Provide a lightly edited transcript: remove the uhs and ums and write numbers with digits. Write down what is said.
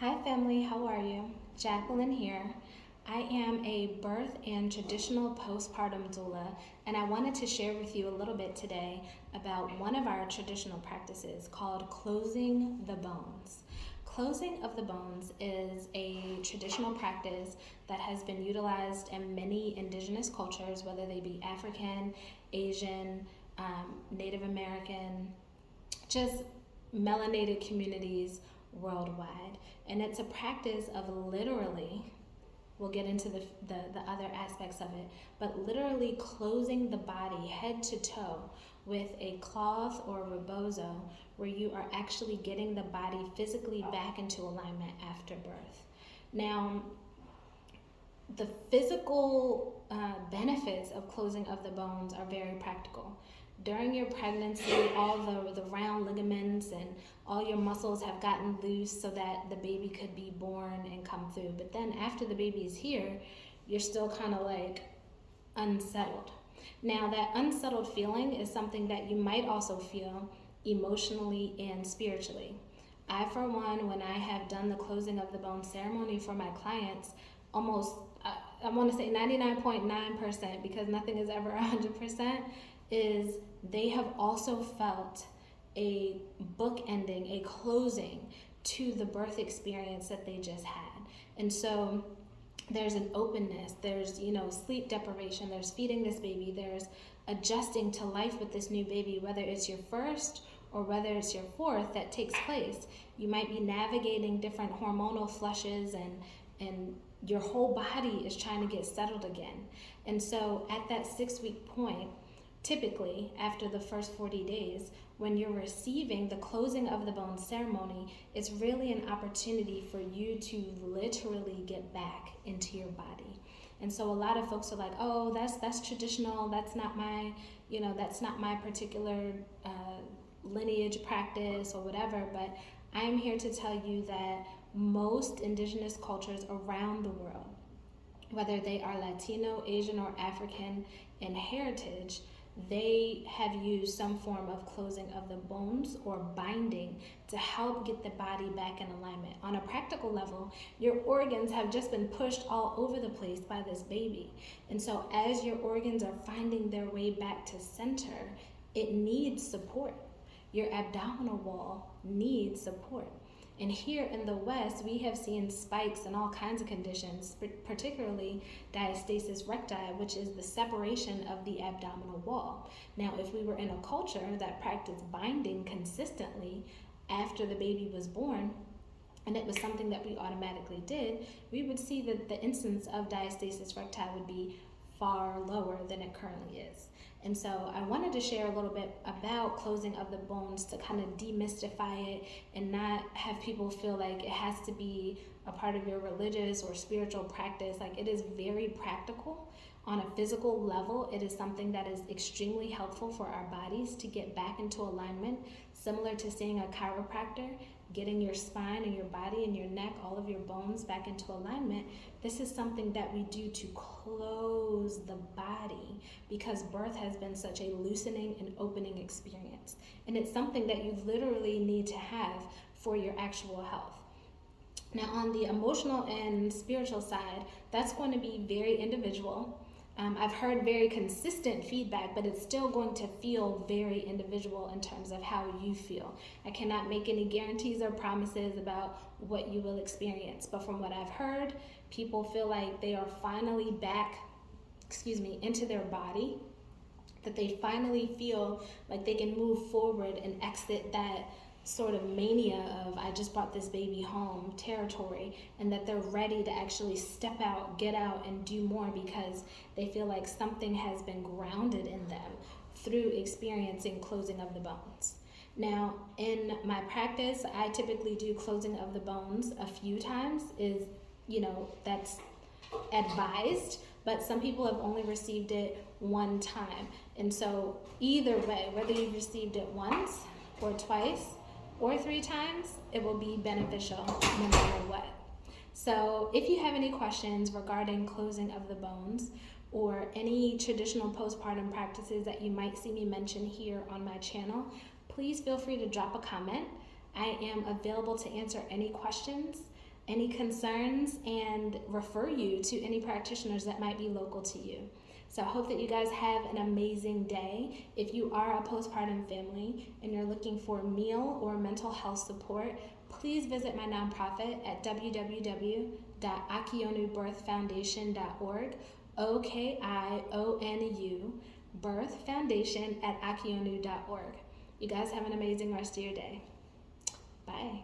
Hi, family. How are you? Jacqueline here. I am a birth and traditional postpartum doula, and I wanted to share with you a little bit today about one of our traditional practices called closing the bones. Closing of the bones is a traditional practice that has been utilized in many indigenous cultures, whether they be African, Asian, Native American, just melanated communities worldwide. And it's a practice of literally, we'll get into the other aspects of it, but literally closing the body head to toe with a cloth or rebozo, where you are actually getting the body physically back into alignment after birth. Now, the physical benefits of closing of the bones are very practical. During your pregnancy, all the round ligaments and all your muscles have gotten loose so that the baby could be born and come through. But then after the baby is here, you're still kind of like unsettled. Now, that unsettled feeling is something that you might also feel emotionally and spiritually. I, for one, when I have done the closing of the bone ceremony for my clients, almost, I want to say 99.9%, because nothing is ever 100%, is they have also felt a book ending, a closing to the birth experience that they just had. And so there's an openness, there's, sleep deprivation, there's feeding this baby, there's adjusting to life with this new baby, whether it's your first or whether it's your fourth that takes place. You might be navigating different hormonal flushes, and your whole body is trying to get settled again. And so at that 6-week point, typically after the first 40 days, when you're receiving the closing of the bone ceremony, it's really an opportunity for you to literally get back into your body. And so a lot of folks are like, oh, that's traditional, that's not my particular lineage practice or whatever. But I'm here to tell you that most indigenous cultures around the world, whether they are Latino, Asian, or African in heritage, they have used some form of closing of the bones or binding to help get the body back in alignment. On a practical level, your organs have just been pushed all over the place by this baby. And so as your organs are finding their way back to center, it needs support. Your abdominal wall needs support. And here in the West, we have seen spikes in all kinds of conditions, particularly diastasis recti, which is the separation of the abdominal wall. Now, if we were in a culture that practiced binding consistently after the baby was born, and it was something that we automatically did, we would see that the incidence of diastasis recti would be far lower than it currently is. And so I wanted to share a little bit about closing of the bones to kind of demystify it and not have people feel like it has to be a part of your religious or spiritual practice. Like, it is very practical. On a physical level, it is something that is extremely helpful for our bodies to get back into alignment, similar to seeing a chiropractor, getting your spine and your body and your neck, all of your bones back into alignment. This is something that we do to close the body, because birth has been such a loosening and opening experience. And it's something that you literally need to have for your actual health. Now, on the emotional and spiritual side, that's going to be very individual. I've heard very consistent feedback, but it's still going to feel very individual in terms of how you feel. I cannot make any guarantees or promises about what you will experience, but from what I've heard, people feel like they are finally back, into their body, that they finally feel like they can move forward and exit that sort of mania of I just brought this baby home territory, and that they're ready to actually step out, get out, and do more, because they feel like something has been grounded in them through experiencing closing of the bones. Now, in my practice, I typically do closing of the bones a few times, that's advised, but some people have only received it one time. And so either way, whether you've received it once or twice or 3 times, it will be beneficial no matter what. So if you have any questions regarding closing of the bones or any traditional postpartum practices that you might see me mention here on my channel, please feel free to drop a comment. I am available to answer any questions. any concerns and refer you to any practitioners that might be local to you. So I hope that you guys have an amazing day. If you are a postpartum family and you're looking for meal or mental health support, please visit my nonprofit at www.akionubirthfoundation.org, OKIONU, Birth Foundation at akionu.org. You guys have an amazing rest of your day. Bye.